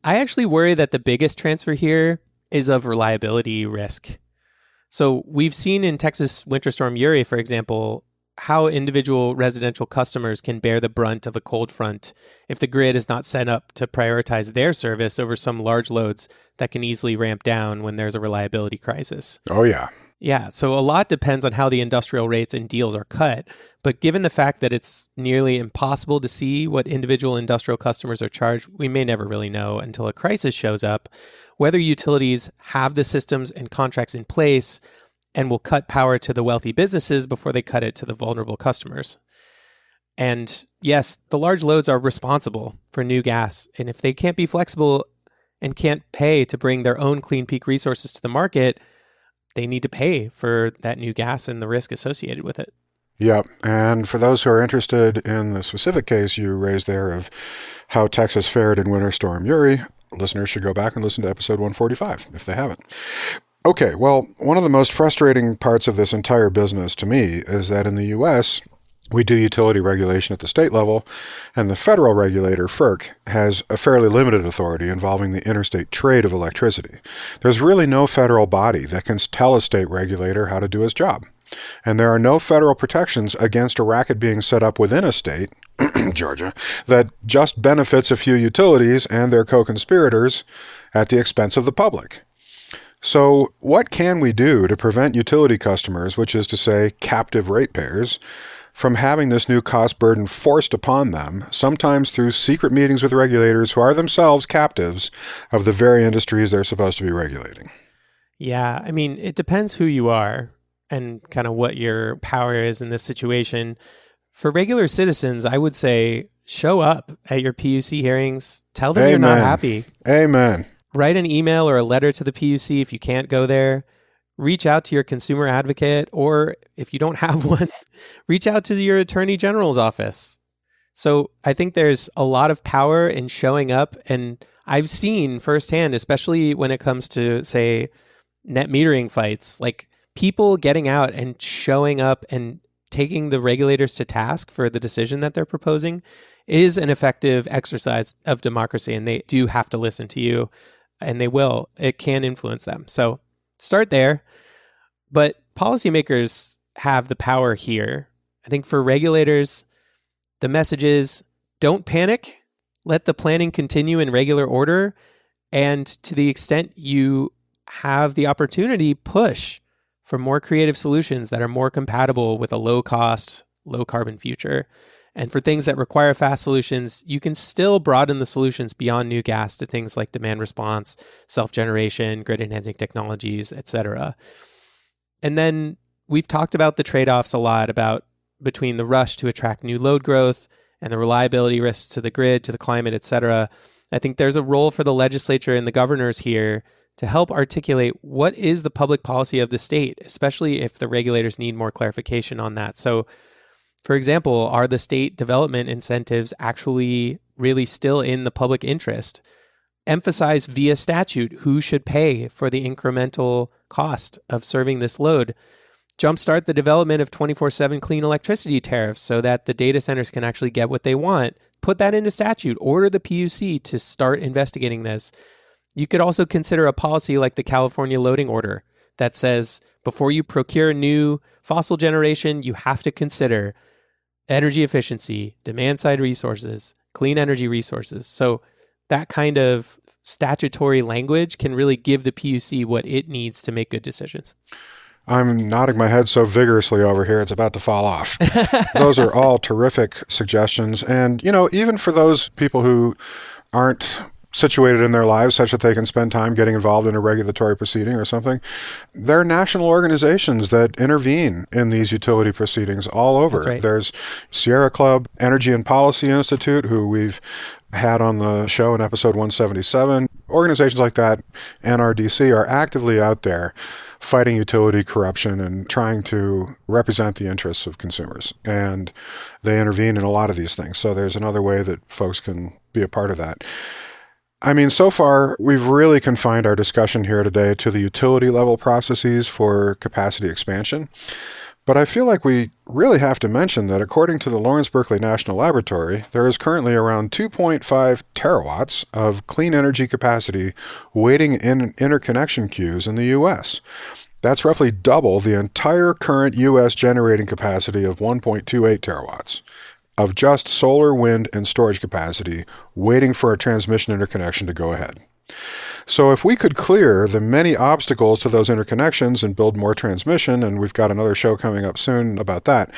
I actually worry that the biggest transfer here is of reliability risk. So we've seen in Texas Winter Storm Uri, for example, how individual residential customers can bear the brunt of a cold front if the grid is not set up to prioritize their service over some large loads that can easily ramp down when there's a reliability crisis. Oh, yeah. Yeah, so a lot depends on how the industrial rates and deals are cut. But given the fact that it's nearly impossible to see what individual industrial customers are charged, we may never really know until a crisis shows up whether utilities have the systems and contracts in place and will cut power to the wealthy businesses before they cut it to the vulnerable customers. And yes, the large loads are responsible for new gas. And if they can't be flexible and can't pay to bring their own clean peak resources to the market, they need to pay for that new gas and the risk associated with it. Yep. And for those who are interested in the specific case you raised there of how Texas fared in Winter Storm Uri, listeners should go back and listen to episode 145 if they haven't. Okay, well, one of the most frustrating parts of this entire business to me is that in the U.S., we do utility regulation at the state level, and the federal regulator, FERC, has a fairly limited authority involving the interstate trade of electricity. There's really no federal body that can tell a state regulator how to do its job. And there are no federal protections against a racket being set up within a state, Georgia, that just benefits a few utilities and their co-conspirators at the expense of the public. So what can we do to prevent utility customers, which is to say captive ratepayers, from having this new cost burden forced upon them, sometimes through secret meetings with regulators who are themselves captives of the very industries they're supposed to be regulating? Yeah, I mean, it depends who you are and kind of what your power is in this situation. For regular citizens, I would say show up at your PUC hearings. Tell them You're not happy. Amen. Write an email or a letter to the PUC if you can't go there. Reach out to your consumer advocate, or if you don't have one, reach out to your attorney general's office. So I think there's a lot of power in showing up. And I've seen firsthand, especially when it comes to, say, net metering fights, like people getting out and showing up and taking the regulators to task for the decision that they're proposing is an effective exercise of democracy. And they do have to listen to you. And they will. It can influence them. So start there. But policymakers have the power here. I think for regulators, the message is don't panic. Let the planning continue in regular order. And to the extent you have the opportunity, push for more creative solutions that are more compatible with a low cost, low carbon future. And for things that require fast solutions, you can still broaden the solutions beyond new gas to things like demand response, self-generation, grid-enhancing technologies, etc. And then we've talked about the trade-offs a lot about between the rush to attract new load growth and the reliability risks to the grid, to the climate, etc. I think there's a role for the legislature and the governors here to help articulate what is the public policy of the state, especially if the regulators need more clarification on that. So, for example, are the state development incentives actually really still in the public interest? Emphasize via statute who should pay for the incremental cost of serving this load. Jumpstart the development of 24/7 clean electricity tariffs so that the data centers can actually get what they want. Put that into statute. Order the PUC to start investigating this. You could also consider a policy like the California loading order that says before you procure new fossil generation, you have to consider energy efficiency, demand-side resources, clean energy resources. So that kind of statutory language can really give the PUC what it needs to make good decisions. I'm nodding my head so vigorously over here, it's about to fall off. Those are all terrific suggestions. And, you know, even for those people who aren't situated in their lives such that they can spend time getting involved in a regulatory proceeding or something, there are national organizations that intervene in these utility proceedings all over. That's right. There's Sierra Club Energy and Policy Institute, who we've had on the show in episode 177. Organizations like that, NRDC, are actively out there fighting utility corruption and trying to represent the interests of consumers. And they intervene in a lot of these things. So there's another way that folks can be a part of that. I mean, so far, we've really confined our discussion here today to the utility level processes for capacity expansion. But I feel like we really have to mention that according to the Lawrence Berkeley National Laboratory, there is currently around 2.5 terawatts of clean energy capacity waiting in interconnection queues in the U.S. That's roughly double the entire current U.S. generating capacity of 1.28 terawatts of just solar, wind, and storage capacity waiting for a transmission interconnection to go ahead. So if we could clear the many obstacles to those interconnections and build more transmission, and we've got another show coming up soon about that,